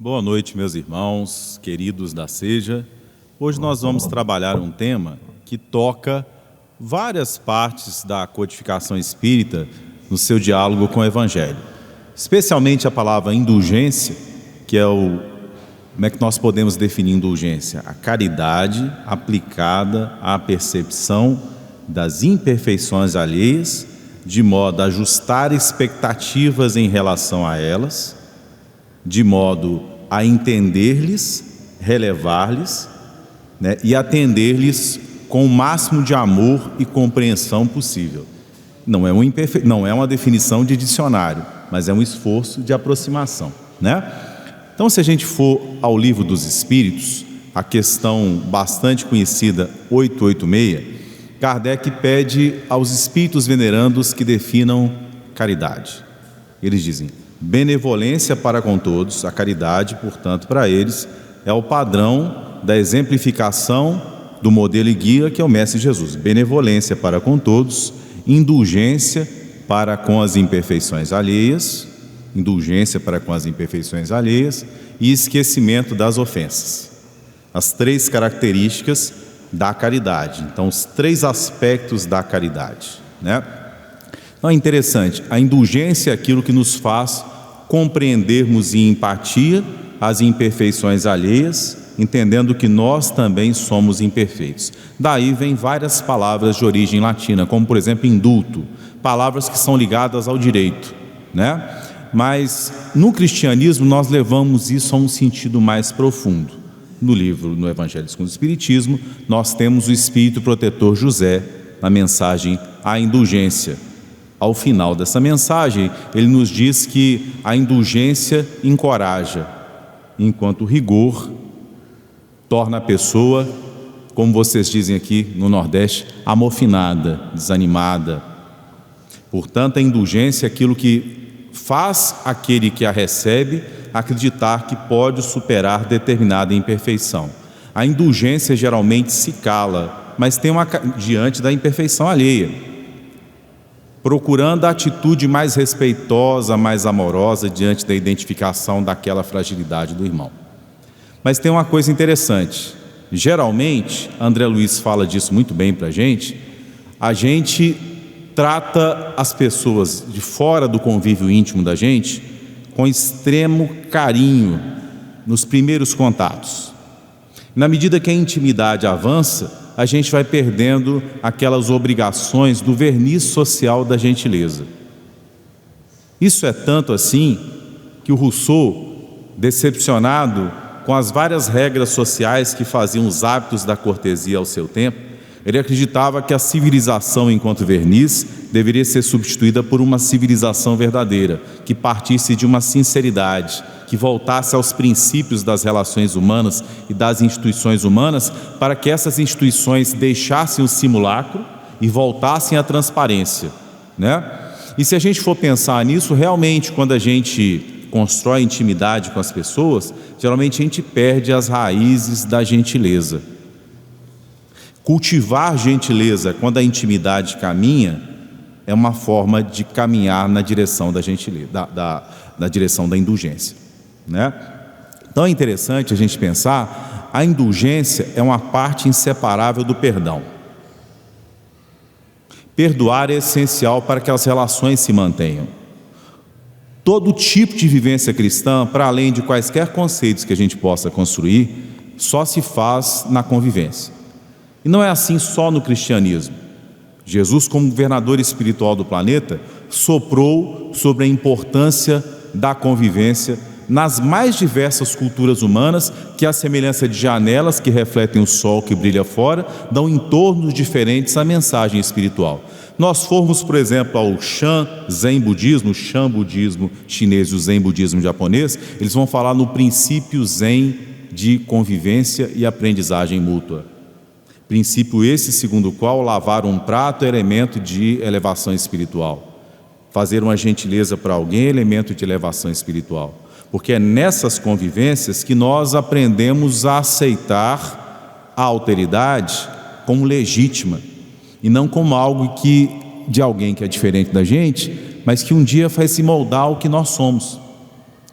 Boa noite, meus irmãos, queridos da Seja. Hoje nós vamos trabalhar um tema que toca várias partes da codificação espírita no seu diálogo com o Evangelho. Especialmente a palavra indulgência, que é como é que nós podemos definir indulgência? A caridade aplicada à percepção das imperfeições alheias, de modo a ajustar expectativas em relação a elas, de modo a entender-lhes, relevar-lhes, e atender-lhes com o máximo de amor e compreensão possível. Não é uma definição de dicionário, mas é um esforço de aproximação, Então, se a gente for ao Livro dos Espíritos, a questão bastante conhecida 886, Kardec pede aos espíritos venerandos que definam caridade. Eles dizem: benevolência para com todos, a caridade, portanto, para eles, é o padrão da exemplificação do modelo e guia que é o Mestre Jesus. Benevolência para com todos, indulgência para com as imperfeições alheias, e esquecimento das ofensas. As três características da caridade. Então, os três aspectos da caridade, Então é interessante, a indulgência é aquilo que nos faz compreendermos em empatia as imperfeições alheias, entendendo que nós também somos imperfeitos. Daí vem várias palavras de origem latina, como por exemplo indulto, palavras que são ligadas ao direito, Mas no cristianismo nós levamos isso a um sentido mais profundo. No Evangelho segundo o Espiritismo, nós temos o Espírito Protetor José na mensagem A Indulgência. Ao final dessa mensagem, ele nos diz que a indulgência encoraja, enquanto o rigor torna a pessoa, como vocês dizem aqui no Nordeste, amofinada, desanimada. Portanto, a indulgência é aquilo que faz aquele que a recebe acreditar que pode superar determinada imperfeição. A indulgência geralmente se cala, mas tem diante da imperfeição alheia, procurando a atitude mais respeitosa, mais amorosa diante da identificação daquela fragilidade do irmão. Mas tem uma coisa interessante, geralmente, André Luiz fala disso muito bem para a gente trata as pessoas de fora do convívio íntimo da gente com extremo carinho nos primeiros contatos. Na medida que a intimidade avança, a gente vai perdendo aquelas obrigações do verniz social da gentileza. Isso é tanto assim que o Rousseau, decepcionado com as várias regras sociais que faziam os hábitos da cortesia ao seu tempo, ele acreditava que a civilização enquanto verniz deveria ser substituída por uma civilização verdadeira, que partisse de uma sinceridade, que voltasse aos princípios das relações humanas e das instituições humanas, para que essas instituições deixassem o simulacro e voltassem à transparência, E se a gente for pensar nisso, realmente, quando a gente constrói intimidade com as pessoas, geralmente a gente perde as raízes da gentileza. Cultivar gentileza quando a intimidade caminha é uma forma de caminhar na direção da gentileza, na direção da indulgência, Então é interessante a gente pensar, a indulgência é uma parte inseparável do perdão. Perdoar é essencial para que as relações se mantenham. Todo tipo de vivência cristã, para além de quaisquer conceitos que a gente possa construir, só se faz na convivência. E não é assim só no cristianismo. Jesus, como governador espiritual do planeta, soprou sobre a importância da convivência nas mais diversas culturas humanas, que, à semelhança de janelas que refletem o sol que brilha fora, dão entornos diferentes à mensagem espiritual. Nós formos, por exemplo, ao Shan Zen Budismo, o Shan Budismo chinês e o Zen Budismo japonês, eles vão falar no princípio Zen de convivência e aprendizagem mútua. Princípio esse segundo o qual lavar um prato é elemento de elevação espiritual. Fazer uma gentileza para alguém é elemento de elevação espiritual. Porque é nessas convivências que nós aprendemos a aceitar a alteridade como legítima e não como algo de alguém que é diferente da gente, mas que um dia vai se moldar ao que nós somos.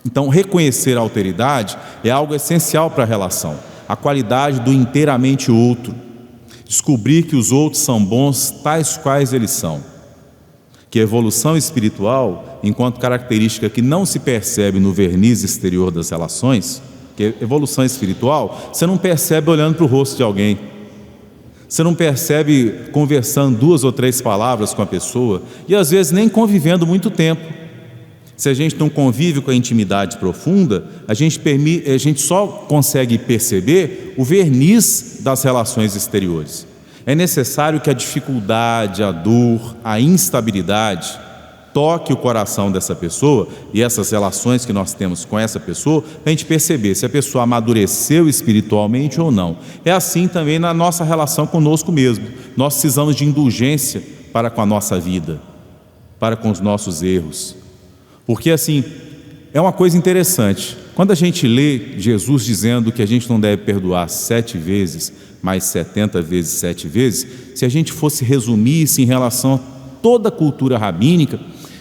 Então, reconhecer a alteridade é algo essencial para a relação, a qualidade do inteiramente outro, descobrir que os outros são bons tais quais eles são, que a evolução espiritual, enquanto característica que não se percebe no verniz exterior das relações, que a evolução espiritual você não percebe olhando para o rosto de alguém, você não percebe conversando 2 ou 3 palavras com a pessoa, e às vezes nem convivendo muito tempo. Se a gente não convive com a intimidade profunda, a gente só consegue perceber o verniz das relações exteriores. É necessário que a dificuldade, a dor, a instabilidade toque o coração dessa pessoa e essas relações que nós temos com essa pessoa, para a gente perceber se a pessoa amadureceu espiritualmente ou não. É assim também na nossa relação conosco mesmo. Nós precisamos de indulgência para com a nossa vida, para com os nossos erros. Porque assim, é uma coisa interessante, quando a gente lê Jesus dizendo que a gente não deve perdoar 7 vezes, mais 70 vezes 7 vezes, se a gente fosse resumir isso em relação a toda a cultura rabínica,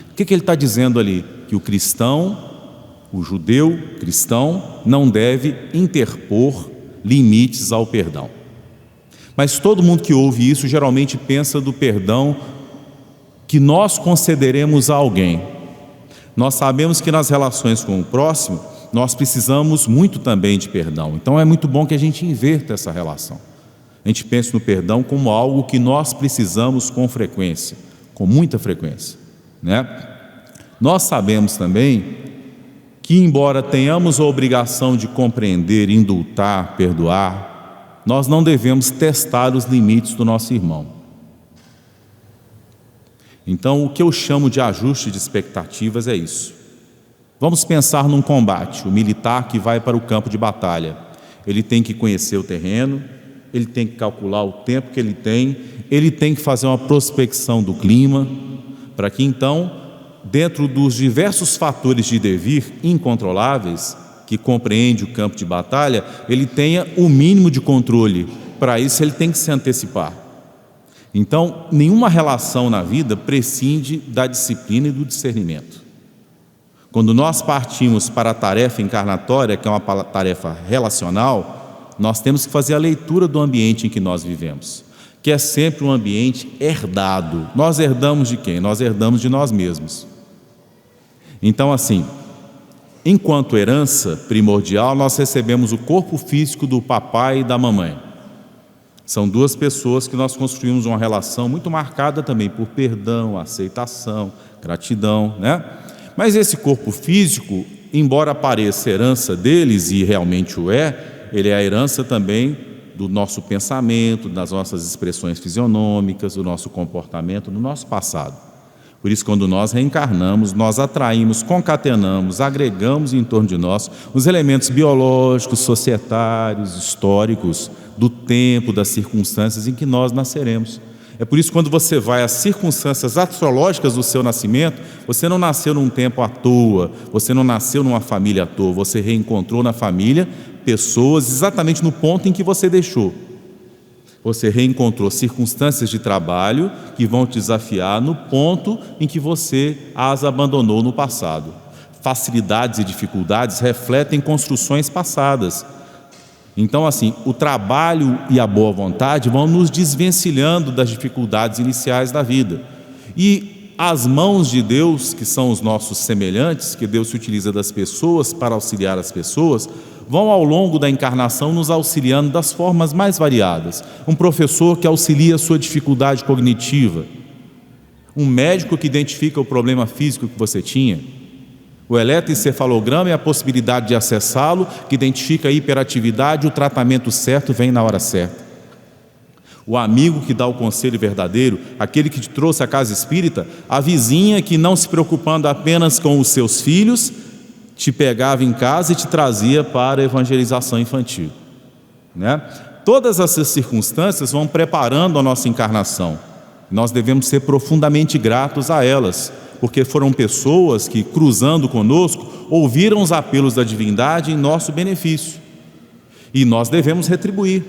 o que ele está dizendo ali? Que o cristão, o judeu cristão, não deve interpor limites ao perdão. Mas todo mundo que ouve isso geralmente pensa do perdão que nós concederemos a alguém. Nós sabemos que nas relações com o próximo, nós precisamos muito também de perdão. Então é muito bom que a gente inverta essa relação. A gente pense no perdão como algo que nós precisamos com frequência, com muita frequência, né? Nós sabemos também que, embora tenhamos a obrigação de compreender, indultar, perdoar, nós não devemos testar os limites do nosso irmão. Então, o que eu chamo de ajuste de expectativas é isso. Vamos pensar num combate, o militar que vai para o campo de batalha. Ele tem que conhecer o terreno, ele tem que calcular o tempo que ele tem que fazer uma prospecção do clima, para que então, dentro dos diversos fatores de devir incontroláveis, que compreende o campo de batalha, ele tenha o mínimo de controle. Para isso ele tem que se antecipar. Então, nenhuma relação na vida prescinde da disciplina e do discernimento. Quando nós partimos para a tarefa encarnatória, que é uma tarefa relacional, nós temos que fazer a leitura do ambiente em que nós vivemos, que é sempre um ambiente herdado. Nós herdamos de quem? Nós herdamos de nós mesmos. Então, assim, enquanto herança primordial, nós recebemos o corpo físico do papai e da mamãe. São 2 pessoas que nós construímos uma relação muito marcada também por perdão, aceitação, gratidão, né? Mas esse corpo físico, embora pareça herança deles, e realmente o é, ele é a herança também do nosso pensamento, das nossas expressões fisionômicas, do nosso comportamento, do nosso passado. Por isso, quando nós reencarnamos, nós atraímos, concatenamos, agregamos em torno de nós os elementos biológicos, societários, históricos, do tempo, das circunstâncias em que nós nasceremos. É por isso que quando você vai às circunstâncias astrológicas do seu nascimento, você não nasceu num tempo à toa, você não nasceu numa família à toa, você reencontrou na família pessoas exatamente no ponto em que você deixou. Você reencontrou circunstâncias de trabalho que vão te desafiar no ponto em que você as abandonou no passado. Facilidades e dificuldades refletem construções passadas. Então, assim, o trabalho e a boa vontade vão nos desvencilhando das dificuldades iniciais da vida. E as mãos de Deus, que são os nossos semelhantes, que Deus se utiliza das pessoas para auxiliar as pessoas, vão ao longo da encarnação nos auxiliando das formas mais variadas. Um professor que auxilia a sua dificuldade cognitiva, um médico que identifica o problema físico que você tinha, o eletroencefalograma é a possibilidade de acessá-lo, que identifica a hiperatividade, o tratamento certo vem na hora certa. O amigo que dá o conselho verdadeiro, aquele que te trouxe à casa espírita, a vizinha que, não se preocupando apenas com os seus filhos, te pegava em casa e te trazia para a evangelização infantil, né? Todas essas circunstâncias vão preparando a nossa encarnação. Nós devemos ser profundamente gratos a elas, porque foram pessoas que, cruzando conosco, ouviram os apelos da divindade em nosso benefício. E nós devemos retribuir.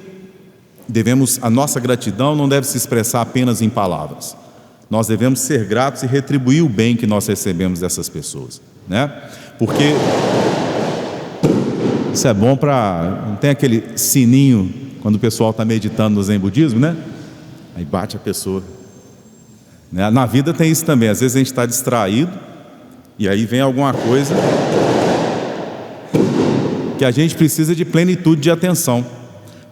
A nossa gratidão não deve se expressar apenas em palavras. Nós devemos ser gratos e retribuir o bem que nós recebemos dessas pessoas, né? Porque isso é bom para... Não tem aquele sininho quando o pessoal está meditando no Zen Budismo, né? Aí bate a pessoa. Na vida tem isso também. Às vezes a gente está distraído e aí vem alguma coisa que a gente precisa de plenitude de atenção,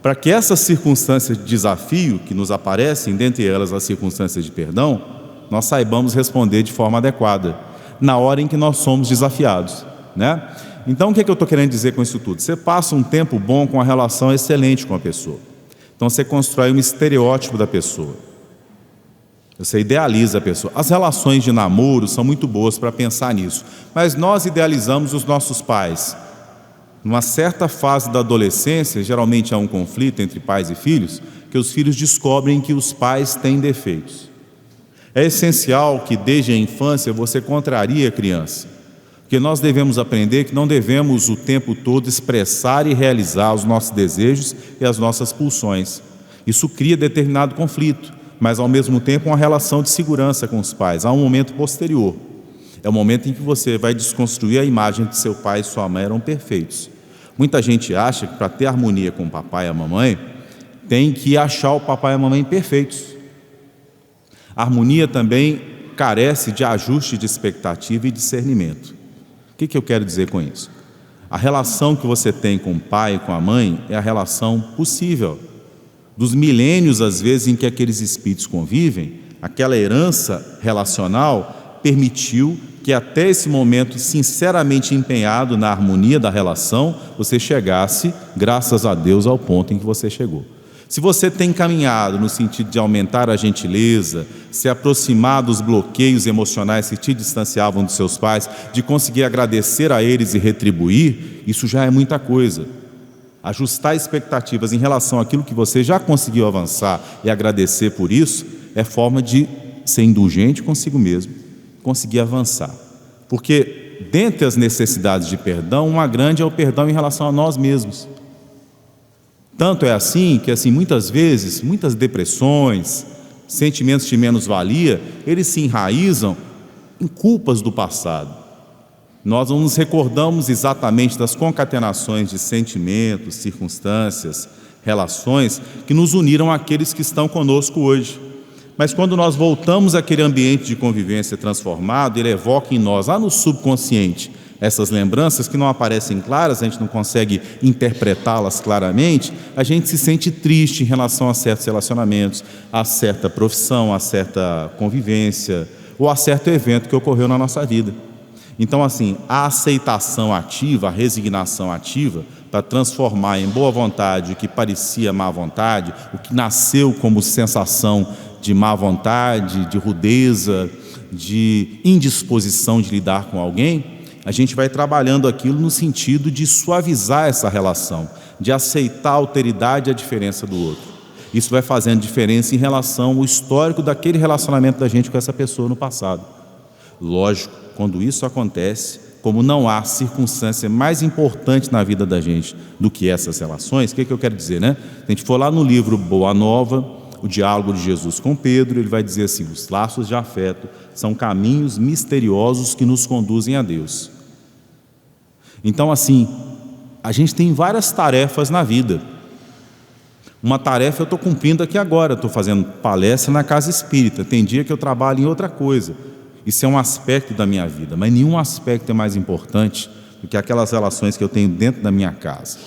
para que essas circunstâncias de desafio que nos aparecem, dentre elas as circunstâncias de perdão, nós saibamos responder de forma adequada, na hora em que nós somos desafiados, né? Então o que eu estou querendo dizer com isso tudo? Você passa um tempo bom com uma relação excelente com a pessoa, então você constrói um estereótipo da pessoa, você idealiza a pessoa. As relações de namoro são muito boas para pensar nisso, mas nós idealizamos os nossos pais. Numa certa fase da adolescência, geralmente há um conflito entre pais e filhos, que os filhos descobrem que os pais têm defeitos. É essencial que desde a infância você contrarie a criança, porque nós devemos aprender que não devemos o tempo todo expressar e realizar os nossos desejos e as nossas pulsões. Isso cria determinado conflito, mas ao mesmo tempo uma relação de segurança com os pais. Há um momento posterior. É o momento em que você vai desconstruir a imagem de seu pai e sua mãe eram perfeitos. Muita gente acha que para ter harmonia com o papai e a mamãe, tem que achar o papai e a mamãe perfeitos. A harmonia também carece de ajuste de expectativa e discernimento. O que eu quero dizer com isso? A relação que você tem com o pai e com a mãe é a relação possível. Dos milênios, às vezes, em que aqueles espíritos convivem, aquela herança relacional permitiu que até esse momento, sinceramente empenhado na harmonia da relação, você chegasse, graças a Deus, ao ponto em que você chegou. Se você tem caminhado no sentido de aumentar a gentileza, se aproximar dos bloqueios emocionais que te distanciavam dos seus pais, de conseguir agradecer a eles e retribuir, isso já é muita coisa. Ajustar expectativas em relação àquilo que você já conseguiu avançar e agradecer por isso, é forma de ser indulgente consigo mesmo, conseguir avançar. Porque dentre as necessidades de perdão, uma grande é o perdão em relação a nós mesmos. Tanto é assim que muitas vezes, muitas depressões, sentimentos de menos-valia, eles se enraizam em culpas do passado. Nós não nos recordamos exatamente das concatenações de sentimentos, circunstâncias, relações que nos uniram àqueles que estão conosco hoje. Mas quando nós voltamos àquele ambiente de convivência transformado, ele evoca em nós, lá no subconsciente, essas lembranças que não aparecem claras, a gente não consegue interpretá-las claramente, a gente se sente triste em relação a certos relacionamentos, a certa profissão, a certa convivência, ou a certo evento que ocorreu na nossa vida. Então, a aceitação ativa, a resignação ativa, para transformar em boa vontade o que parecia má vontade, o que nasceu como sensação de má vontade, de rudeza, de indisposição de lidar com alguém, a gente vai trabalhando aquilo no sentido de suavizar essa relação, de aceitar a alteridade e a diferença do outro. Isso vai fazendo diferença em relação ao histórico daquele relacionamento da gente com essa pessoa no passado. Lógico, quando isso acontece, como não há circunstância mais importante na vida da gente do que essas relações, o que eu quero dizer, né? Se a gente for lá no livro Boa Nova, o diálogo de Jesus com Pedro, ele vai dizer assim: os laços de afeto são caminhos misteriosos que nos conduzem a Deus. Então, a gente tem várias tarefas na vida. Uma tarefa eu estou cumprindo aqui agora, estou fazendo palestra na casa espírita, tem dia que eu trabalho em outra coisa. Isso é um aspecto da minha vida, mas nenhum aspecto é mais importante do que aquelas relações que eu tenho dentro da minha casa.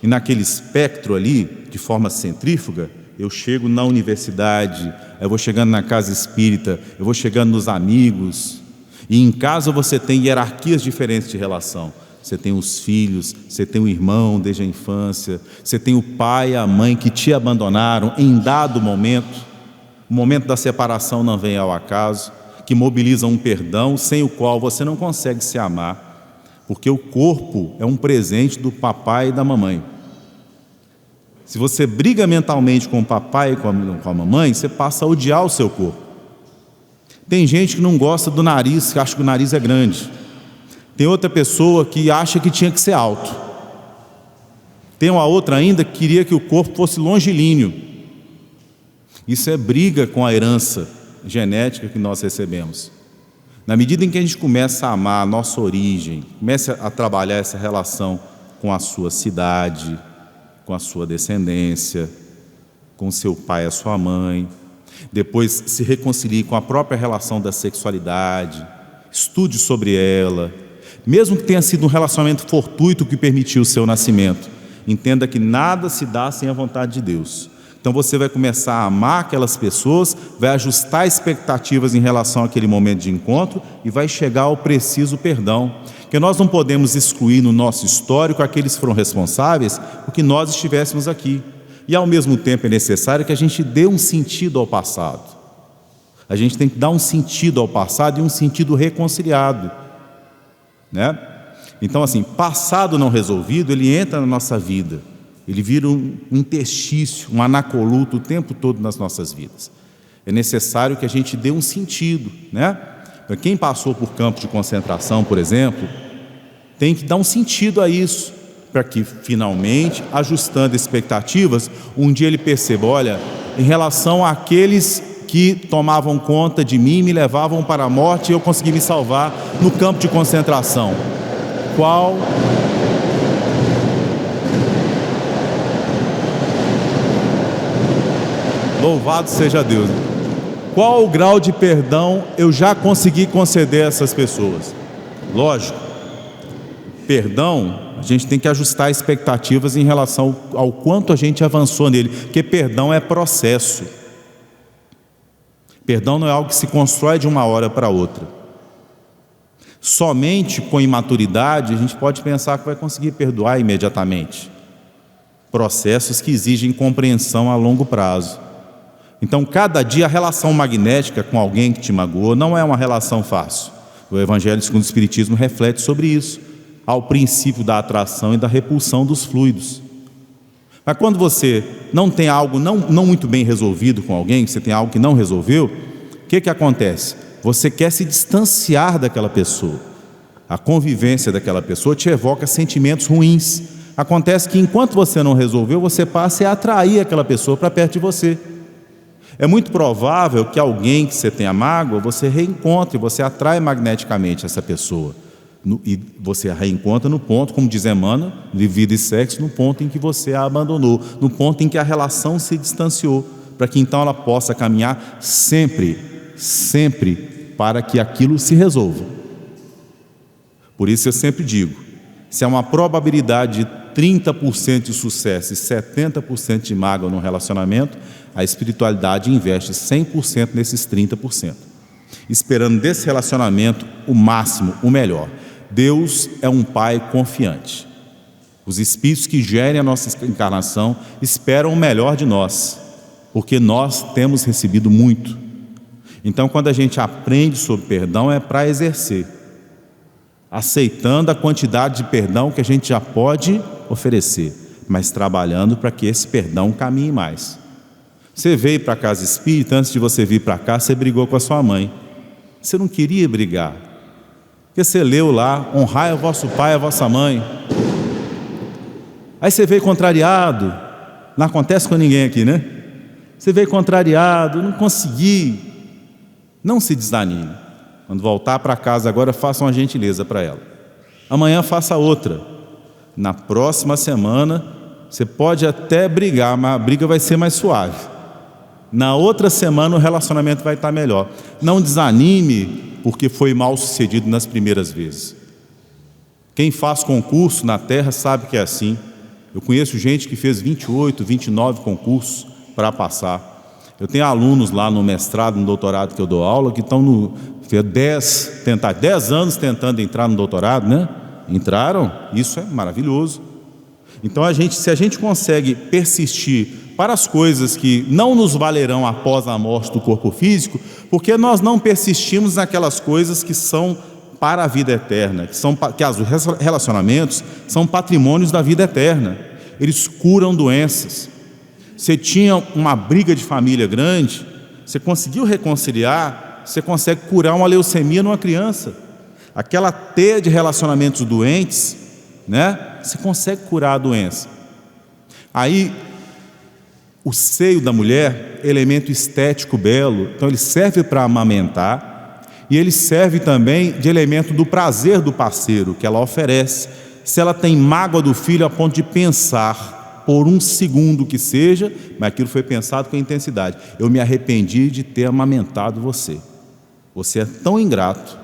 E naquele espectro ali, de forma centrífuga, eu chego na universidade, eu vou chegando na casa espírita, eu vou chegando nos amigos. E em casa você tem hierarquias diferentes de relação. Você tem os filhos, você tem o irmão desde a infância, você tem o pai e a mãe que te abandonaram em dado momento. O momento da separação não vem ao acaso, que mobiliza um perdão sem o qual você não consegue se amar, porque o corpo é um presente do papai e da mamãe. Se você briga mentalmente com o papai e com a mamãe, você passa a odiar o seu corpo. Tem gente que não gosta do nariz, que acha que o nariz é grande. Tem outra pessoa que acha que tinha que ser alto. Tem uma outra ainda que queria que o corpo fosse longilíneo. Isso é briga com a herança genética que nós recebemos. Na medida em que a gente começa a amar a nossa origem, começa a trabalhar essa relação com a sua cidade, com a sua descendência, com seu pai e a sua mãe, depois se reconcilie com a própria relação da sexualidade, estude sobre ela, mesmo que tenha sido um relacionamento fortuito que permitiu o seu nascimento, entenda que nada se dá sem a vontade de Deus. Então você vai começar a amar aquelas pessoas, vai ajustar expectativas em relação àquele momento de encontro e vai chegar ao preciso perdão. Porque nós não podemos excluir no nosso histórico aqueles que foram responsáveis porque nós estivéssemos aqui. E ao mesmo tempo é necessário que a gente dê um sentido ao passado. A gente tem que dar um sentido ao passado e um sentido reconciliado, né? Então assim, passado não resolvido, ele entra na nossa vida. Ele vira um interstício, um anacoluto o tempo todo nas nossas vidas. É necessário que a gente dê um sentido, né? Para quem passou por campo de concentração, por exemplo, tem que dar um sentido a isso, para que finalmente, ajustando expectativas, um dia ele perceba, olha, em relação àqueles que tomavam conta de mim, me levavam para a morte e eu consegui me salvar no campo de concentração. Qual Louvado seja Deus. Qual o grau de perdão eu já consegui conceder a essas pessoas? Lógico, perdão, a gente tem que ajustar expectativas em relação ao quanto a gente avançou nele, porque perdão é processo. Perdão não é algo que se constrói de uma hora para outra. Somente com imaturidade a gente pode pensar que vai conseguir perdoar imediatamente. Processos que exigem compreensão a longo prazo. Então, cada dia a relação magnética com alguém que te magoou não é uma relação fácil. O Evangelho segundo o Espiritismo reflete sobre isso, ao princípio da atração e da repulsão dos fluidos. Mas quando você não tem algo não muito bem resolvido com alguém, você tem algo que não resolveu, o que acontece? Você quer se distanciar daquela pessoa. A convivência daquela pessoa te evoca sentimentos ruins. Acontece que enquanto você não resolveu, você passa a atrair aquela pessoa para perto de você. É muito provável que alguém que você tenha mágoa, você reencontre, você atrai magneticamente essa pessoa. E você a reencontra no ponto, como diz Emmanuel, de vida e sexo, no ponto em que você a abandonou, no ponto em que a relação se distanciou, para que então ela possa caminhar sempre para que aquilo se resolva. Por isso eu sempre digo, se há uma probabilidade de 30% de sucesso e 70% de mágoa no relacionamento, a espiritualidade investe 100% nesses 30%, esperando desse relacionamento o máximo, o melhor. Deus é um Pai confiante. Os espíritos que gerem a nossa encarnação esperam o melhor de nós, porque nós temos recebido muito. Então, quando a gente aprende sobre perdão, é para exercer, aceitando a quantidade de perdão que a gente já pode oferecer, mas trabalhando para que esse perdão caminhe mais. Você veio para a casa espírita, antes de você vir para cá, você brigou com a sua mãe. Você não queria brigar, porque você leu lá, honrai o vosso pai e a vossa mãe. Aí você veio contrariado, não acontece com ninguém aqui, né? Você veio contrariado, não consegui. Não se desanime. Quando voltar para casa agora, faça uma gentileza para ela. Amanhã faça outra. Na próxima semana, você pode até brigar, mas a briga vai ser mais suave. Na outra semana o relacionamento vai estar melhor. Não desanime porque foi mal sucedido nas primeiras vezes. Quem faz concurso na Terra sabe que é assim. Eu conheço gente que fez 28, 29 concursos para passar. Eu tenho alunos lá no mestrado, no doutorado que eu dou aula, que estão 10 anos tentando entrar no doutorado, né? Entraram, isso é maravilhoso. Então se a gente consegue persistir para as coisas que não nos valerão após a morte do corpo físico, porque nós não persistimos naquelas coisas que são para a vida eterna, que os relacionamentos são patrimônios da vida eterna. Eles curam doenças. Você tinha uma briga de família grande, você conseguiu reconciliar, você consegue curar uma leucemia numa criança. Aquela teia de relacionamentos doentes, né? Você consegue curar a doença. Aí, o seio da mulher é elemento estético belo, então ele serve para amamentar E ele serve também de elemento do prazer do parceiro, que ela oferece. Se ela tem mágoa do filho a ponto de pensar, por um segundo que seja, mas aquilo foi pensado com intensidade: eu me arrependi de ter amamentado você. Você é tão ingrato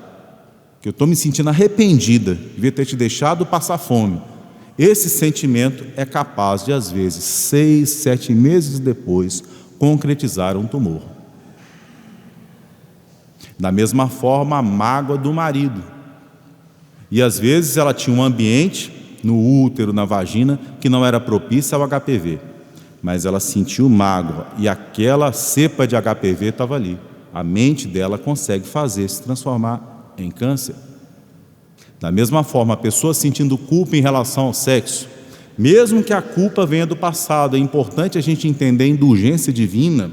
que eu estou me sentindo arrependida, devia ter te deixado passar fome. Esse sentimento é capaz de, às vezes, 6, 7 meses depois, concretizar um tumor. Da mesma forma, a mágoa do marido. E às vezes ela tinha um ambiente, no útero, na vagina, que não era propício ao HPV. Mas ela sentiu mágoa e aquela cepa de HPV estava ali. A mente dela consegue fazer se transformar em câncer. Da mesma forma, a pessoa sentindo culpa em relação ao sexo, mesmo que a culpa venha do passado, é importante a gente entender a indulgência divina,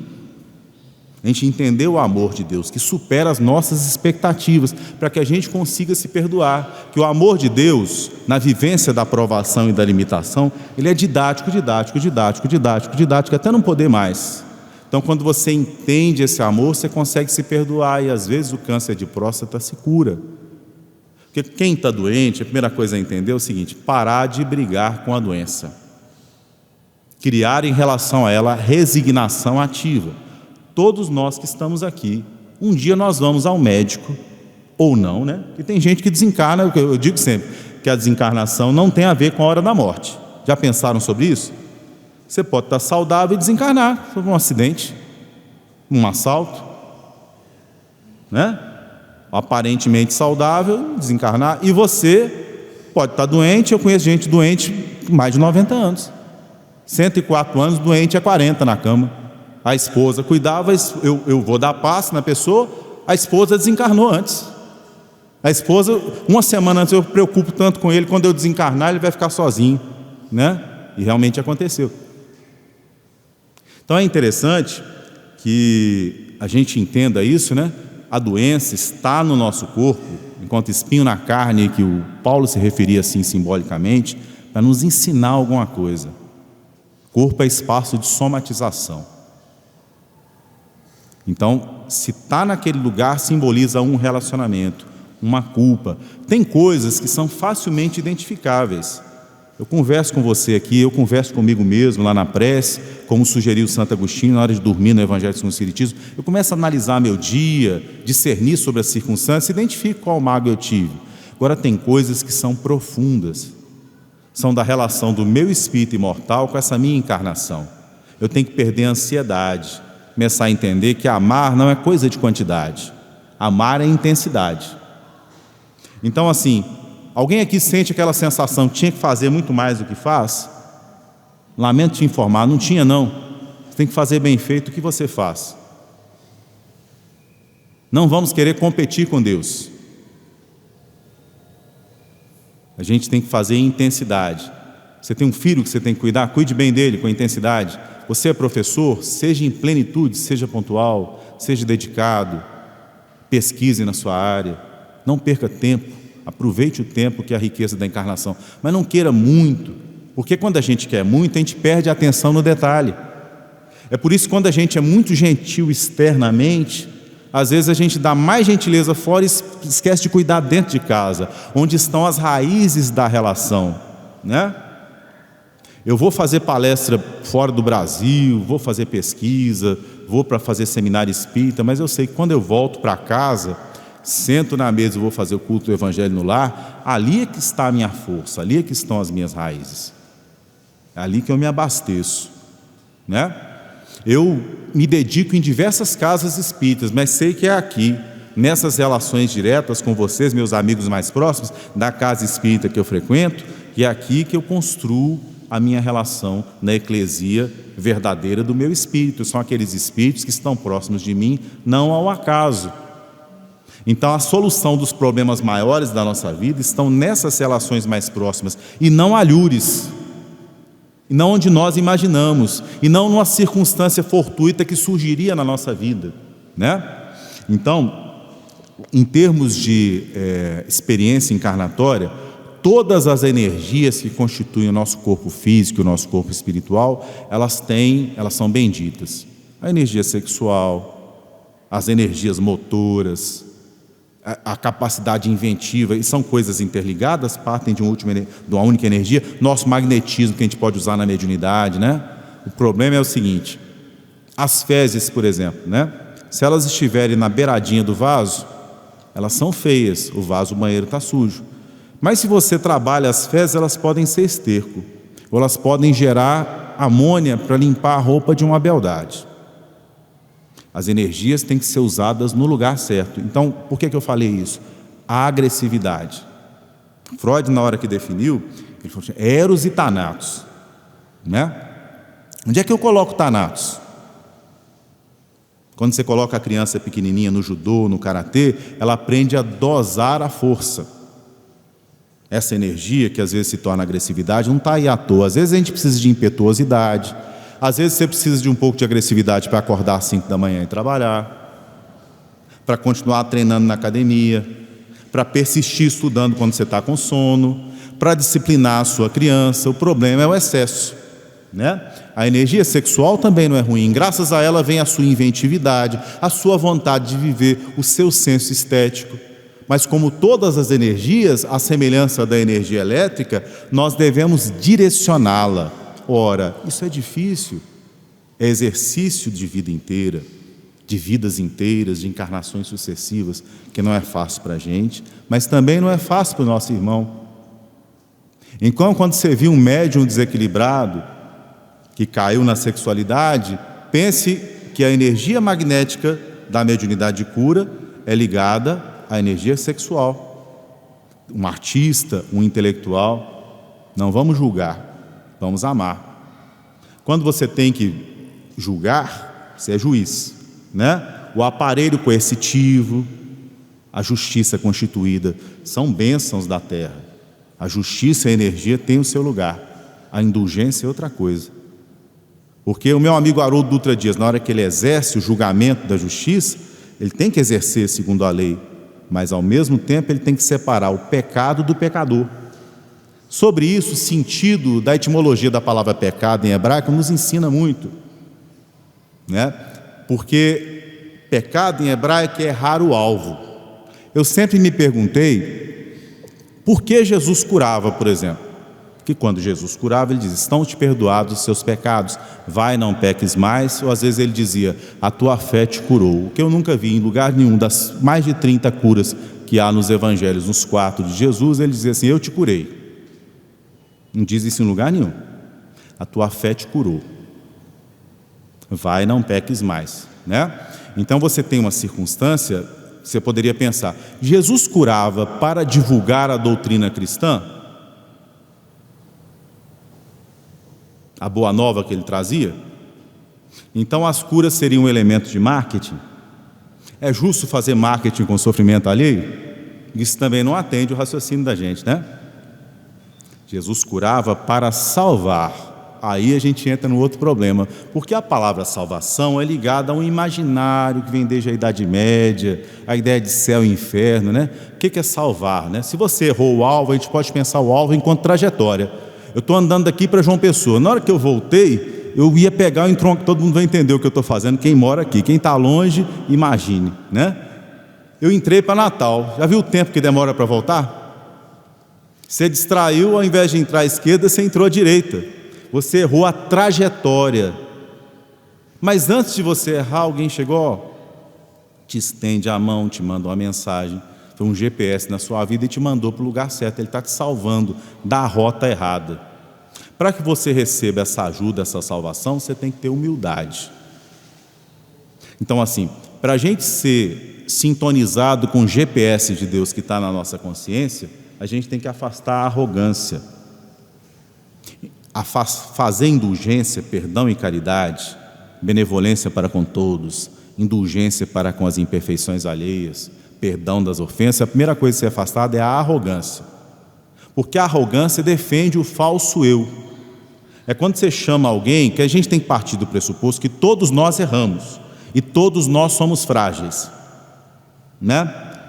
a gente entender o amor de Deus, que supera as nossas expectativas, para que a gente consiga se perdoar, que o amor de Deus, na vivência da aprovação e da limitação, ele é didático, até não poder mais. Então, quando você entende esse amor, você consegue se perdoar, e às vezes o câncer de próstata se cura. Porque quem está doente, a primeira coisa a entender é o seguinte: parar de brigar com a doença, criar em relação a ela resignação ativa. Todos nós que estamos aqui, um dia nós vamos ao médico, ou não, né? E tem gente que desencarna. Eu digo sempre que a desencarnação não tem a ver com a hora da morte. Já pensaram sobre isso? Você pode estar saudável e desencarnar por um acidente, um assalto, né? Aparentemente saudável, desencarnar. E você pode estar doente. Eu conheço gente doente com mais de 90 anos, 104 anos, doente há 40 na cama. A esposa cuidava, eu vou dar passe na pessoa, a esposa desencarnou antes. A esposa, uma semana antes, eu preocupo tanto com ele, quando eu desencarnar ele vai ficar sozinho, né? E realmente aconteceu. Então é interessante que a gente entenda isso, né? A doença está no nosso corpo, enquanto espinho na carne, que o Paulo se referia assim simbolicamente, para nos ensinar alguma coisa. Corpo é espaço de somatização. Então, se está naquele lugar, simboliza um relacionamento, uma culpa. Tem coisas que são facilmente identificáveis. Eu converso com você aqui, eu converso comigo mesmo lá na prece, como sugeriu Santo Agostinho na hora de dormir no Evangelho segundo o Espiritismo. Eu começo a analisar meu dia, discernir sobre as circunstâncias, identifico qual mágoa eu tive. Agora, tem coisas que são profundas, são da relação do meu espírito imortal com essa minha encarnação. Eu tenho que perder a ansiedade, começar a entender que amar não é coisa de quantidade, amar é intensidade. Então, assim, alguém aqui sente aquela sensação, tinha que fazer muito mais do que faz? Lamento te informar, não tinha não. Você tem que fazer bem feito o que você faz. Não vamos querer competir com Deus. A gente tem que fazer em intensidade. Você tem um filho que você tem que cuidar, cuide bem dele com intensidade. Você é professor, seja em plenitude, seja pontual, seja dedicado, pesquise na sua área, não perca tempo, aproveite o tempo que é a riqueza da encarnação, mas não queira muito, porque quando a gente quer muito, a gente perde a atenção no detalhe. É por isso que quando a gente é muito gentil externamente, às vezes a gente dá mais gentileza fora e esquece de cuidar dentro de casa, onde estão as raízes da relação, né? Eu vou fazer palestra fora do Brasil, vou fazer pesquisa, vou para fazer seminário espírita, mas eu sei que quando eu volto para casa, sento na mesa e vou fazer o culto do Evangelho no lar, ali é que está a minha força, ali é que estão as minhas raízes, é ali que eu me abasteço, né? Eu me dedico em diversas casas espíritas, mas sei que é aqui, nessas relações diretas com vocês, meus amigos mais próximos, da casa espírita que eu frequento, que é aqui que eu construo a minha relação na eclesia verdadeira do meu espírito. São aqueles espíritos que estão próximos de mim, não ao acaso. Então a solução dos problemas maiores da nossa vida estão nessas relações mais próximas, e não alhures, e não onde nós imaginamos, e não numa circunstância fortuita que surgiria na nossa vida, né? Então, em termos de experiência encarnatória, todas as energias que constituem o nosso corpo físico e o nosso corpo espiritual, elas são benditas. A energia sexual, as energias motoras, a capacidade inventiva, e são coisas interligadas, partem de uma única energia. Nosso magnetismo, que a gente pode usar na mediunidade, né? O problema é o seguinte: as fezes, por exemplo, né? Se elas estiverem na beiradinha do vaso, elas são feias, o vaso do banheiro está sujo. Mas se você trabalha as fezes, elas podem ser esterco, ou elas podem gerar amônia para limpar a roupa de uma beldade. As energias têm que ser usadas no lugar certo. Então, por que eu falei isso? A agressividade. Freud, na hora que definiu, ele falou assim, eros e thanatos, né? Onde é que eu coloco thanatos? Quando você coloca a criança pequenininha no judô, no karatê, ela aprende a dosar a força. Essa energia, que às vezes se torna agressividade, não está aí à toa. Às vezes a gente precisa de impetuosidade, às vezes você precisa de um pouco de agressividade para acordar às 5 da manhã e trabalhar, para continuar treinando na academia, para persistir estudando quando você está com sono, para disciplinar a sua criança. O problema é o excesso, né? A energia sexual também não é ruim. Graças a ela vem a sua inventividade, a sua vontade de viver, o seu senso estético. Mas como todas as energias, à semelhança da energia elétrica, nós devemos direcioná-la. Ora, isso é difícil, é exercício de vida inteira, de vidas inteiras, de encarnações sucessivas, que não é fácil para a gente, mas também não é fácil para o nosso irmão. Então, quando você viu um médium desequilibrado, que caiu na sexualidade, pense que a energia magnética da mediunidade de cura é ligada à energia sexual. Um artista, um intelectual, não vamos julgar, vamos amar. Quando você tem que julgar, você é juiz, né? O aparelho coercitivo, a justiça constituída, são bênçãos da terra. A justiça e a energia têm o seu lugar. A indulgência é outra coisa. Porque o meu amigo Haroldo Dutra Dias, na hora que ele exerce o julgamento da justiça, ele tem que exercer segundo a lei, mas ao mesmo tempo ele tem que separar o pecado do pecador. Sobre isso, o sentido da etimologia da palavra pecado em hebraico nos ensina muito, né? Porque pecado em hebraico é errar o alvo. Eu sempre me perguntei por que Jesus curava, por exemplo. Que quando Jesus curava, ele dizia, estão te perdoados os seus pecados, vai, não peques mais. Ou às vezes ele dizia, a tua fé te curou. O que eu nunca vi em lugar nenhum das mais de 30 curas que há nos evangelhos, nos 4 de Jesus, ele dizia assim, eu te curei. Não diz isso em lugar nenhum. A tua fé te curou. Vai, não peques mais, né? Então você tem uma circunstância, você poderia pensar, Jesus curava para divulgar a doutrina cristã? A boa nova que ele trazia? Então as curas seriam um elemento de marketing? É justo fazer marketing com sofrimento alheio? Isso também não atende o raciocínio da gente, né? Jesus curava para salvar. Aí a gente entra no outro problema, porque a palavra salvação é ligada a um imaginário que vem desde a Idade Média, a ideia de céu e inferno, né? O que é salvar, né? Se você errou o alvo, a gente pode pensar o alvo enquanto trajetória. Eu estou andando daqui para João Pessoa, na hora que eu voltei, eu ia pegar o entronco, todo mundo vai entender o que eu estou fazendo, quem mora aqui, quem está longe, imagine, né? Eu entrei para Natal, já viu o tempo que demora para voltar? Você distraiu, ao invés de entrar à esquerda, você entrou à direita. Você errou a trajetória. Mas antes de você errar, alguém chegou, te estende a mão, te manda uma mensagem. Foi um GPS na sua vida e te mandou para o lugar certo. Ele está te salvando da rota errada. Para que você receba essa ajuda, essa salvação, você tem que ter humildade. Então assim, para a gente ser sintonizado com o GPS de Deus que está na nossa consciência, a gente tem que afastar a arrogância. Fazer indulgência, perdão e caridade, benevolência para com todos, indulgência para com as imperfeições alheias, perdão das ofensas, a primeira coisa a ser afastada é a arrogância. Porque a arrogância defende o falso eu. É quando você chama alguém, que a gente tem que partir do pressuposto que todos nós erramos e todos nós somos frágeis, né?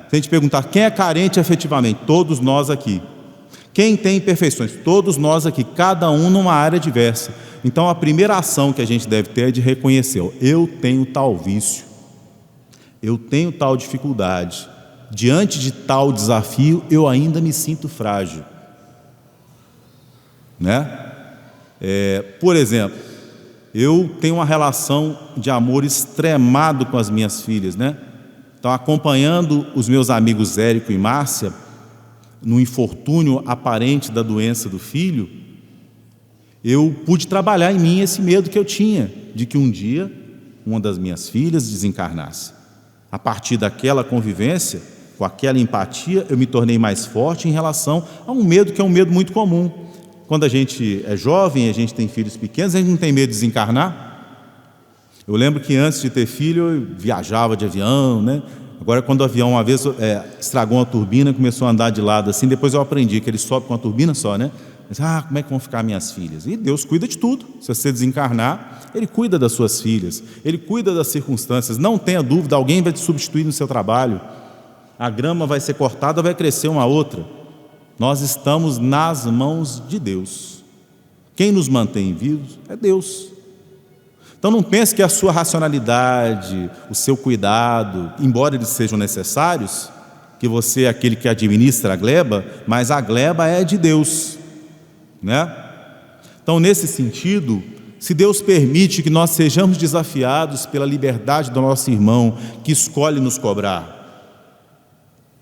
Se a gente perguntar quem é carente efetivamente, todos nós aqui. Quem tem imperfeições? Todos nós aqui, cada um numa área diversa. Então a primeira ação que a gente deve ter é de reconhecer, eu tenho tal vício, eu tenho tal dificuldade, diante de tal desafio, eu ainda me sinto frágil, né? Por exemplo, eu tenho uma relação de amor extremado com as minhas filhas, né? Então, acompanhando os meus amigos Érico e Márcia no infortúnio aparente da doença do filho, eu pude trabalhar em mim esse medo que eu tinha de que um dia uma das minhas filhas desencarnasse. A partir daquela convivência, com aquela empatia, eu me tornei mais forte em relação a um medo que é um medo muito comum. Quando a gente é jovem, a gente tem filhos pequenos, a gente não tem medo de desencarnar. Eu lembro que antes de ter filho, eu viajava de avião, né? Agora, quando o avião uma vez estragou uma turbina, começou a andar de lado assim, depois eu aprendi que ele sobe com uma turbina só, né? Mas, como é que vão ficar minhas filhas? E Deus cuida de tudo. Se você desencarnar, Ele cuida das suas filhas, Ele cuida das circunstâncias. Não tenha dúvida, alguém vai te substituir no seu trabalho. A grama vai ser cortada, vai crescer uma outra. Nós estamos nas mãos de Deus. Quem nos mantém vivos é Deus. Então não pense que a sua racionalidade, o seu cuidado, embora eles sejam necessários, que você é aquele que administra a gleba, mas a gleba é de Deus, né? Então, nesse sentido, se Deus permite que nós sejamos desafiados pela liberdade do nosso irmão que escolhe nos cobrar,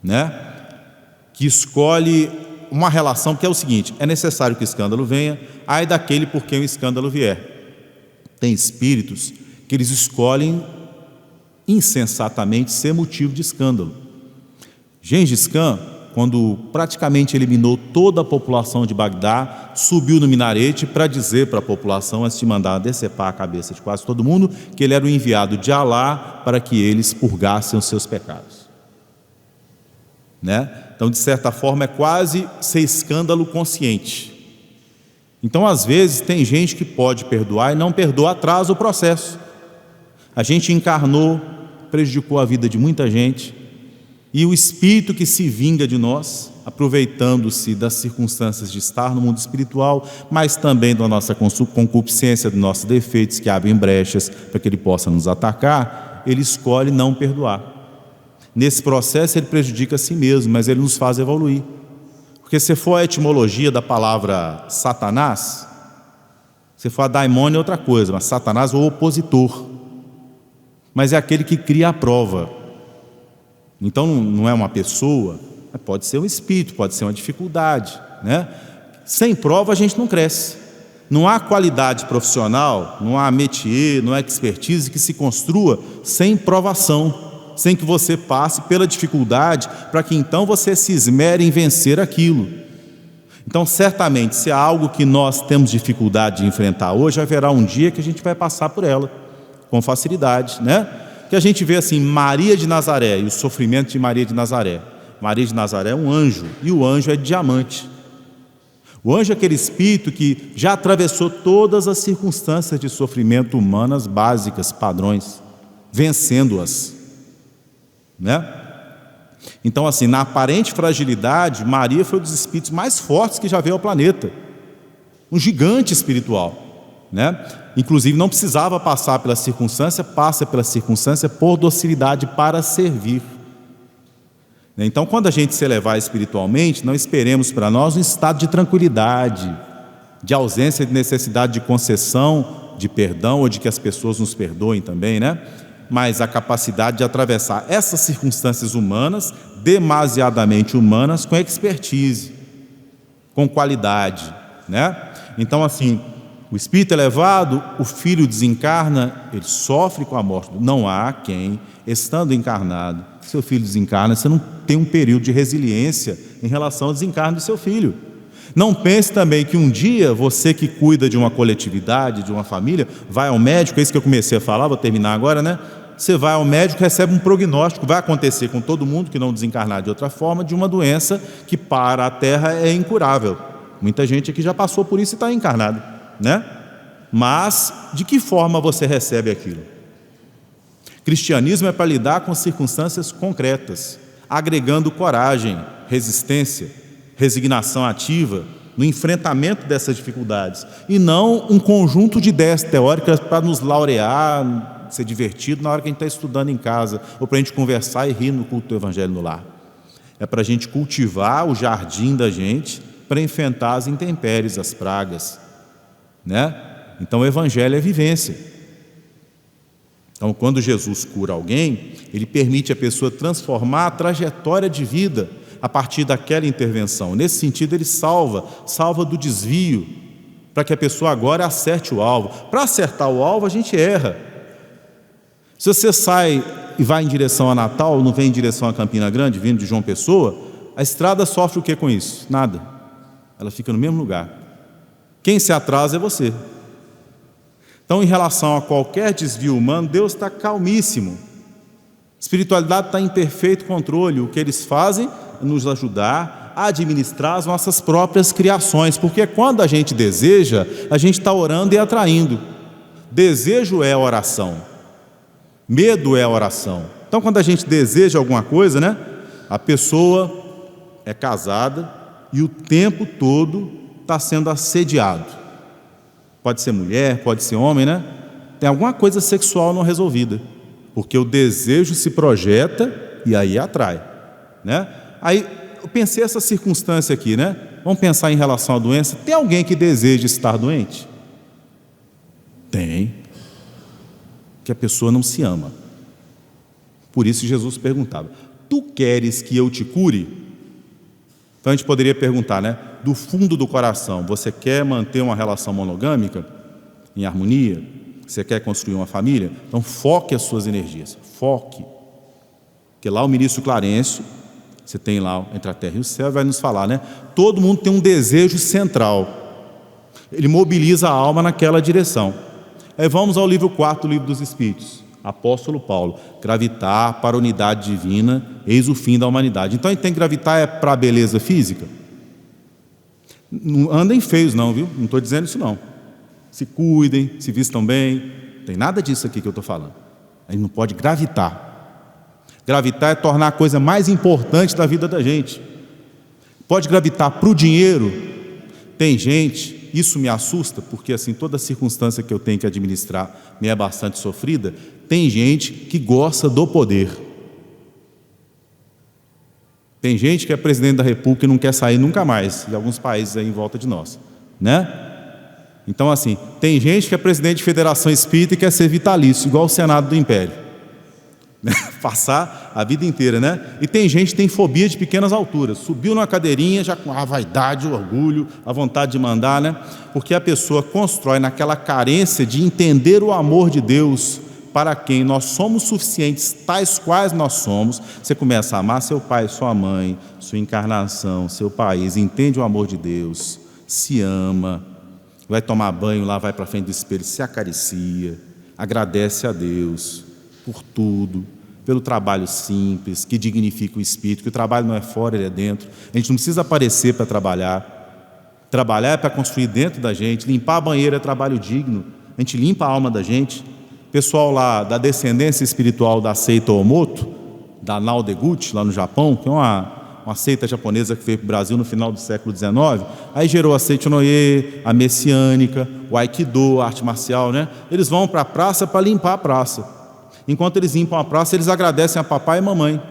né? Que escolhe uma relação que é o seguinte: é necessário que o escândalo venha, ai daquele por quem o escândalo vier. Tem espíritos que eles escolhem insensatamente ser motivo de escândalo. Gengis Khan, quando praticamente eliminou toda a população de Bagdá, subiu no minarete para dizer para a população, antes de mandar decepar a cabeça de quase todo mundo, que ele era o enviado de Alá para que eles purgassem os seus pecados, né? Então, de certa forma, é quase ser escândalo consciente. Então, às vezes, tem gente que pode perdoar e não perdoa, atrasa o processo. A gente encarnou, prejudicou a vida de muita gente, e o espírito que se vinga de nós, aproveitando-se das circunstâncias de estar no mundo espiritual, mas também da nossa concupiscência, dos nossos defeitos que abrem brechas para que ele possa nos atacar, ele escolhe não perdoar. Nesse processo ele prejudica a si mesmo, mas ele nos faz evoluir. Porque se for a etimologia da palavra Satanás, se for a daimônio é outra coisa, mas Satanás é o opositor, mas é aquele que cria a prova. Então não é uma pessoa, pode ser um espírito, pode ser uma dificuldade, né? Sem prova a gente não cresce. Não há qualidade profissional, não há métier, não há expertise que se construa sem provação, sem que você passe pela dificuldade, para que então você se esmere em vencer aquilo. Então, certamente, se há algo que nós temos dificuldade de enfrentar hoje, haverá um dia que a gente vai passar por ela, com facilidade, né? Que a gente vê assim, Maria de Nazaré e o sofrimento de Maria de Nazaré. Maria de Nazaré é um anjo, e o anjo é de diamante. O anjo é aquele espírito que já atravessou todas as circunstâncias de sofrimento humanas básicas, padrões, vencendo-as, né? Então, assim, na aparente fragilidade, Maria foi um dos espíritos mais fortes que já veio ao planeta, um gigante espiritual, né? Inclusive não precisava passar pela circunstância, passa pela circunstância por docilidade para servir. Então, quando a gente se elevar espiritualmente, não esperemos para nós um estado de tranquilidade, de ausência de necessidade de concessão, de perdão, ou de que as pessoas nos perdoem também, né? Mas a capacidade de atravessar essas circunstâncias humanas, demasiadamente humanas, com expertise, com qualidade, né? Então, assim, o espírito elevado, o filho desencarna, ele sofre com a morte. Não há quem, estando encarnado, seu filho desencarna, você não tem um período de resiliência em relação ao desencarne do seu filho. Não pense também que um dia você que cuida de uma coletividade, de uma família, vai ao médico, é isso que eu comecei a falar, vou terminar agora, né? Você vai ao médico, recebe um prognóstico, vai acontecer com todo mundo que não desencarnar de outra forma, de uma doença que para a Terra é incurável. Muita gente aqui já passou por isso e está encarnado, né? Mas de que forma você recebe aquilo? Cristianismo é para lidar com circunstâncias concretas, agregando coragem, resistência, resignação ativa no enfrentamento dessas dificuldades, e não um conjunto de ideias teóricas para nos laurear, ser divertido na hora que a gente está estudando em casa, ou para a gente conversar e rir no culto do Evangelho no lar. É para a gente cultivar o jardim da gente para enfrentar as intempéries, as pragas, né? Então o evangelho é vivência. Então quando Jesus cura alguém, ele permite a pessoa transformar a trajetória de vida a partir daquela intervenção. Nesse sentido ele salva do desvio, para que a pessoa agora acerte o alvo. Para acertar o alvo a gente erra. Se você sai e vai em direção a Natal, não vem em direção a Campina Grande, vindo de João Pessoa, a estrada sofre o que com isso? Nada. Ela fica no mesmo lugar. Quem se atrasa é você. Então, em relação a qualquer desvio humano, Deus está calmíssimo. A espiritualidade está em perfeito controle. O que eles fazem é nos ajudar a administrar as nossas próprias criações, porque quando a gente deseja, a gente está orando e atraindo. Desejo é oração. Medo é oração. Então, quando a gente deseja alguma coisa, né? A pessoa é casada e o tempo todo está sendo assediado. Pode ser mulher, pode ser homem, né? Tem alguma coisa sexual não resolvida, porque o desejo se projeta e aí atrai, né? Aí eu pensei essa circunstância aqui, né? Vamos pensar em relação à doença. Tem alguém que deseja estar doente? Tem. Que a pessoa não se ama. Por isso Jesus perguntava: tu queres que eu te cure? Então a gente poderia perguntar, né? Do fundo do coração, você quer manter uma relação monogâmica em harmonia? Você quer construir uma família? Então foque as suas energias, foque. Porque lá o ministro Clarencio, você tem lá Entre a Terra e o Céu, vai nos falar, né? Todo mundo tem um desejo central. Ele mobiliza a alma naquela direção. Aí vamos ao livro 4 do Livro dos Espíritos. Apóstolo Paulo: gravitar para a unidade divina, eis o fim da humanidade. Então a gente tem que gravitar para a beleza física? Não andem feios não, viu? Não estou dizendo isso não. Se cuidem, se vistam bem. Não tem nada disso aqui que eu estou falando. A gente não pode gravitar. Gravitar é tornar a coisa mais importante da vida da gente. Pode gravitar para o dinheiro. Tem gente, isso me assusta, porque assim, toda circunstância que eu tenho que administrar me é bastante sofrida. Tem gente que gosta do poder. Tem gente que é presidente da República e não quer sair nunca mais, de alguns países aí em volta de nós, né? Então assim, tem gente que é presidente de federação espírita e quer ser vitalício, igual o Senado do Império, né? Passar a vida inteira, né? E tem gente que tem fobia de pequenas alturas, subiu numa cadeirinha já com a vaidade, o orgulho, a vontade de mandar, né? Porque a pessoa constrói naquela carência de entender o amor de Deus, para quem nós somos suficientes, tais quais nós somos. Você começa a amar seu pai, sua mãe, sua encarnação, seu país, entende o amor de Deus, se ama, vai tomar banho lá, vai para frente do espelho, se acaricia, agradece a Deus por tudo, pelo trabalho simples, que dignifica o espírito, que o trabalho não é fora, ele é dentro. A gente não precisa aparecer para trabalhar. Trabalhar é para construir dentro da gente. Limpar a banheira é trabalho digno. A gente limpa a alma da gente. Pessoal lá da descendência espiritual da seita Omoto, da Nao Deguchi, lá no Japão, que é uma seita japonesa que veio para o Brasil no final do século XIX, aí gerou a Seichonoye, a messiânica, o Aikido, a arte marcial, né? Eles vão para a praça para limpar a praça. Enquanto eles limpam a praça, eles agradecem a papai e mamãe.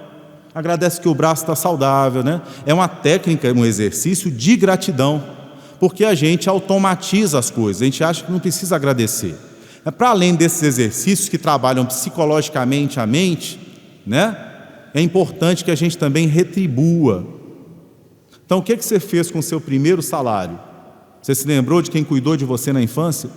Agradecem que o braço está saudável, né? É uma técnica, um exercício de gratidão, porque a gente automatiza as coisas, a gente acha que não precisa agradecer. É para além desses exercícios que trabalham psicologicamente a mente, né? É importante que a gente também retribua. Então, o que você fez com o seu primeiro salário? Você se lembrou de quem cuidou de você na infância?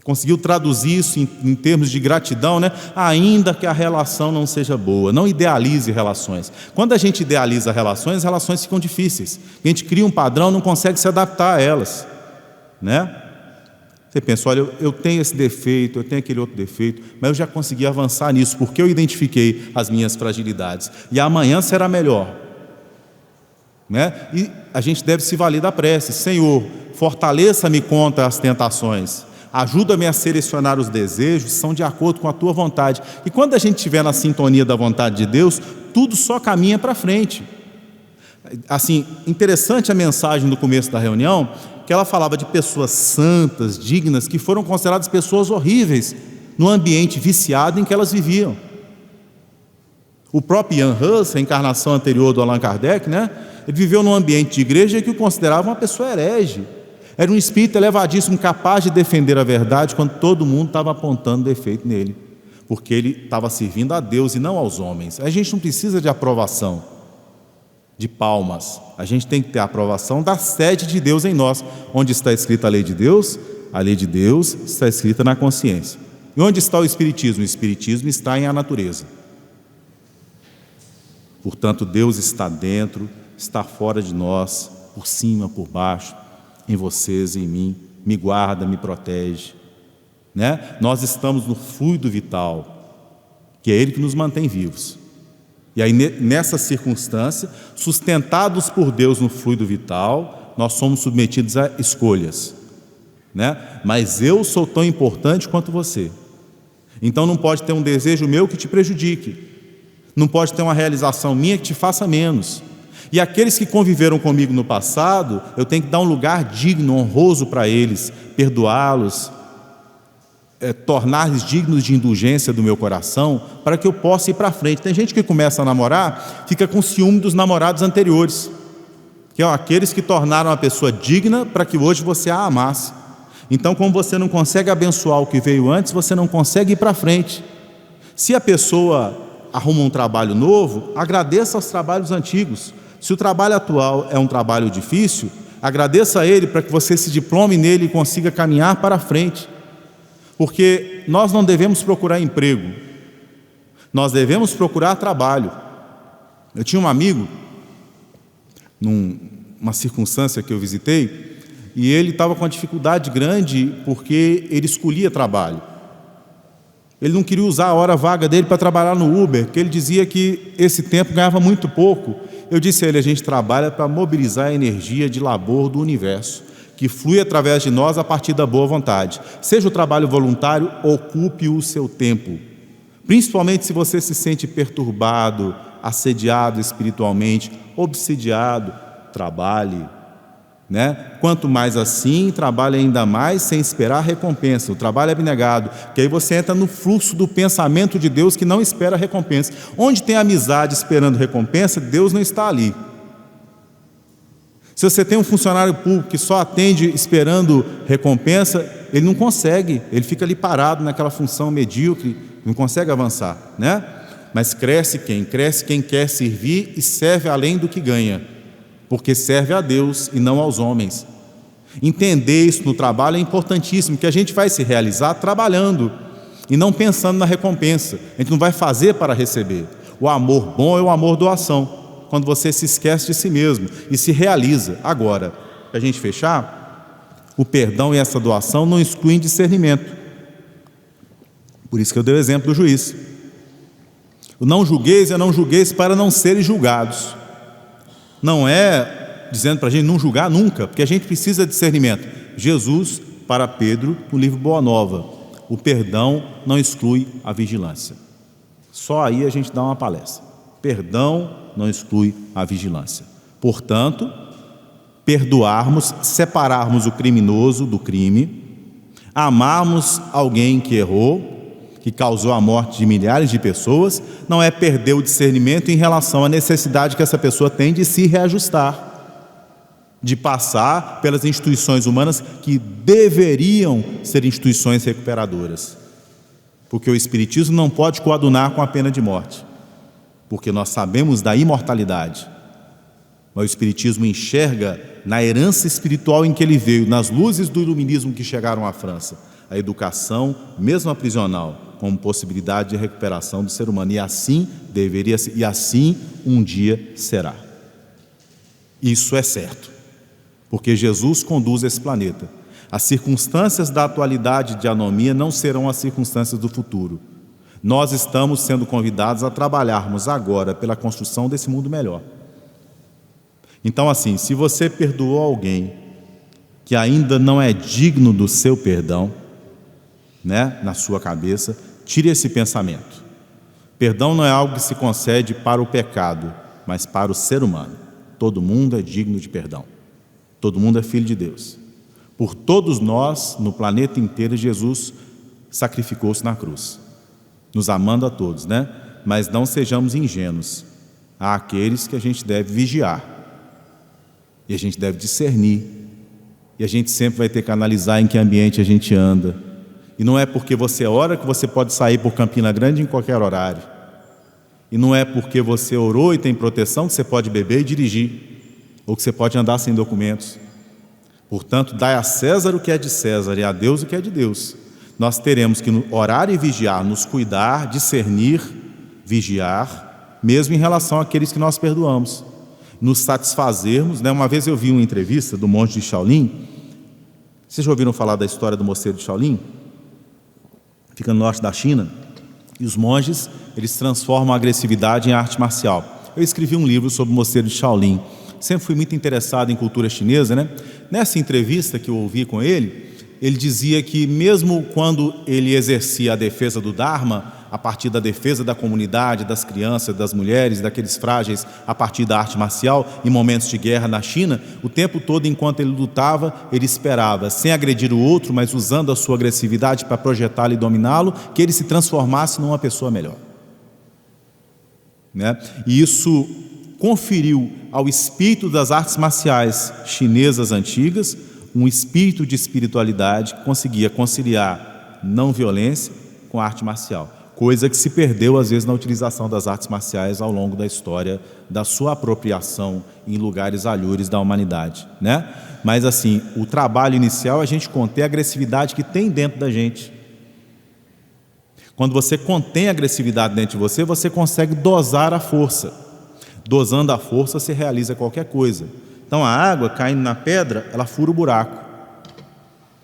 Conseguiu traduzir isso em termos de gratidão, né? Ainda que a relação não seja boa. Não idealize relações. Quando a gente idealiza relações, as relações ficam difíceis. A gente cria um padrão, não consegue se adaptar a elas, né? Você pensa, olha, eu tenho esse defeito, eu tenho aquele outro defeito, mas eu já consegui avançar nisso, porque eu identifiquei as minhas fragilidades. E amanhã será melhor, né? E a gente deve se valer da prece. Senhor, fortaleça-me contra as tentações. Ajuda-me a selecionar os desejos, são de acordo com a tua vontade. E quando a gente estiver na sintonia da vontade de Deus, tudo só caminha para frente. Assim, interessante a mensagem do começo da reunião, que ela falava de pessoas santas, dignas, que foram consideradas pessoas horríveis no ambiente viciado em que elas viviam. O próprio Ian Hus, a encarnação anterior do Allan Kardec, né? Ele viveu num ambiente de igreja que o considerava uma pessoa herege. Era um espírito elevadíssimo, capaz de defender a verdade quando todo mundo estava apontando defeito nele, porque ele estava servindo a Deus e não aos homens. A gente não precisa de aprovação, de palmas. A gente tem que ter a aprovação da sede de Deus em nós. Onde está escrita a lei de Deus? A lei de Deus está escrita na consciência. E onde está o Espiritismo? O Espiritismo está em a natureza. Portanto, Deus está dentro, está fora de nós, por cima, por baixo, em vocês, em mim, me guarda, me protege, né? Nós estamos no fluido vital, que é Ele que nos mantém vivos. E aí, nessa circunstância, sustentados por Deus no fluido vital, nós somos submetidos a escolhas, né? Mas eu sou tão importante quanto você. Então não pode ter um desejo meu que te prejudique, não pode ter uma realização minha que te faça menos. E aqueles que conviveram comigo no passado, eu tenho que dar um lugar digno, honroso para eles, perdoá-los, tornar-lhes dignos de indulgência do meu coração, para que eu possa ir para frente. Tem gente que começa a namorar, fica com ciúme dos namorados anteriores, que são aqueles que tornaram a pessoa digna para que hoje você a amasse. Então, como você não consegue abençoar o que veio antes, você não consegue ir para frente. Se a pessoa arruma um trabalho novo, agradeça aos trabalhos antigos. Se o trabalho atual é um trabalho difícil, agradeça a ele para que você se diplome nele e consiga caminhar para frente. Porque nós não devemos procurar emprego, nós devemos procurar trabalho. Eu tinha um amigo, numa circunstância que eu visitei, e ele estava com uma dificuldade grande porque ele escolhia trabalho. Ele não queria usar a hora vaga dele para trabalhar no Uber, porque ele dizia que esse tempo ganhava muito pouco. Eu disse a ele: a gente trabalha para mobilizar a energia de labor do universo, que flui através de nós a partir da boa vontade. Seja o trabalho voluntário, ocupe o seu tempo. Principalmente se você se sente perturbado, assediado espiritualmente, obsidiado, trabalhe. Né? Quanto mais assim, trabalhe ainda mais sem esperar recompensa. O trabalho é abnegado, que aí você entra no fluxo do pensamento de Deus que não espera recompensa. Onde tem amizade esperando recompensa, Deus não está ali. Se você tem um funcionário público que só atende esperando recompensa, ele não consegue, ele fica ali parado naquela função medíocre, não consegue avançar, né? Mas cresce quem? Cresce quem quer servir e serve além do que ganha, porque serve a Deus e não aos homens. Entender isso no trabalho é importantíssimo, que a gente vai se realizar trabalhando e não pensando na recompensa. A gente não vai fazer para receber. O amor bom é o amor doação, quando você se esquece de si mesmo e se realiza. Agora, para a gente fechar, o perdão e essa doação não excluem discernimento. Por isso que eu dei o exemplo do juiz. O não julgueis é não julgueis para não serem julgados. Não é dizendo para a gente não julgar nunca, porque a gente precisa de discernimento. Jesus, para Pedro, no livro Boa Nova: o perdão não exclui a vigilância. Só aí a gente dá uma palestra. Perdão não exclui a vigilância. Portanto, perdoarmos, separarmos o criminoso do crime, amarmos alguém que errou, que causou a morte de milhares de pessoas, não é perder o discernimento em relação à necessidade que essa pessoa tem de se reajustar, de passar pelas instituições humanas que deveriam ser instituições recuperadoras. Porque o Espiritismo não pode coadunar com a pena de morte, porque nós sabemos da imortalidade. Mas o Espiritismo enxerga na herança espiritual em que ele veio, nas luzes do iluminismo que chegaram à França, a educação, mesmo a prisional, como possibilidade de recuperação do ser humano. E assim deveria ser, e assim um dia será. Isso é certo, porque Jesus conduz esse planeta. As circunstâncias da atualidade de anomia não serão as circunstâncias do futuro. Nós estamos sendo convidados a trabalharmos agora pela construção desse mundo melhor. Então, assim, se você perdoou alguém que ainda não é digno do seu perdão, né, na sua cabeça, tire esse pensamento. Perdão não é algo que se concede para o pecado, mas para o ser humano. Todo mundo é digno de perdão. Todo mundo é filho de Deus. Por todos nós, no planeta inteiro, Jesus sacrificou-se na cruz, nos amando a todos, né? Mas não sejamos ingênuos. Há aqueles que a gente deve vigiar, e a gente deve discernir, e a gente sempre vai ter que analisar em que ambiente a gente anda. E não é porque você ora que você pode sair por Campina Grande em qualquer horário. E não é porque você orou e tem proteção que você pode beber e dirigir, ou que você pode andar sem documentos. Portanto, dai a César o que é de César e a Deus o que é de Deus. Nós teremos que orar e vigiar, nos cuidar, discernir, vigiar, mesmo em relação àqueles que nós perdoamos, nos satisfazermos, né? Uma vez eu vi uma entrevista do monge de Shaolin. Vocês já ouviram falar da história do mosteiro de Shaolin? Fica no norte da China, e os monges, eles transformam a agressividade em arte marcial. Eu escrevi um livro sobre o mosteiro de Shaolin. Sempre fui muito interessado em cultura chinesa, né? Nessa entrevista que eu ouvi com ele dizia que mesmo quando ele exercia a defesa do Dharma, a partir da defesa da comunidade, das crianças, das mulheres, daqueles frágeis, a partir da arte marcial, em momentos de guerra na China, o tempo todo, enquanto ele lutava, ele esperava, sem agredir o outro, mas usando a sua agressividade para projetá-lo e dominá-lo, que ele se transformasse numa pessoa melhor. Né? E isso conferiu ao espírito das artes marciais chinesas antigas um espírito de espiritualidade que conseguia conciliar não violência com a arte marcial, coisa que se perdeu às vezes na utilização das artes marciais ao longo da história da sua apropriação em lugares alhures da humanidade, né? Mas assim, o trabalho inicial é a gente conter a agressividade que tem dentro da gente. Quando você contém a agressividade dentro de você, você consegue dosar a força. Dosando a força, você realiza qualquer coisa. Então a água caindo na pedra, ela fura o buraco.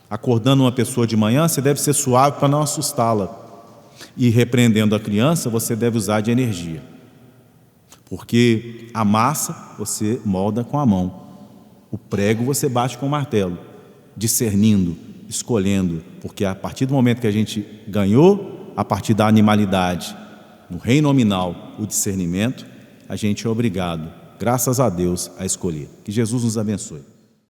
Acordando uma pessoa de manhã, você deve ser suave para não assustá-la. E repreendendo a criança, você deve usar de energia. Porque a massa você molda com a mão. O prego você bate com o martelo. Discernindo, escolhendo. Porque a partir do momento que a gente ganhou, a partir da animalidade, no reino nominal, o discernimento, a gente é obrigado, graças a Deus, a escolher. Que Jesus nos abençoe.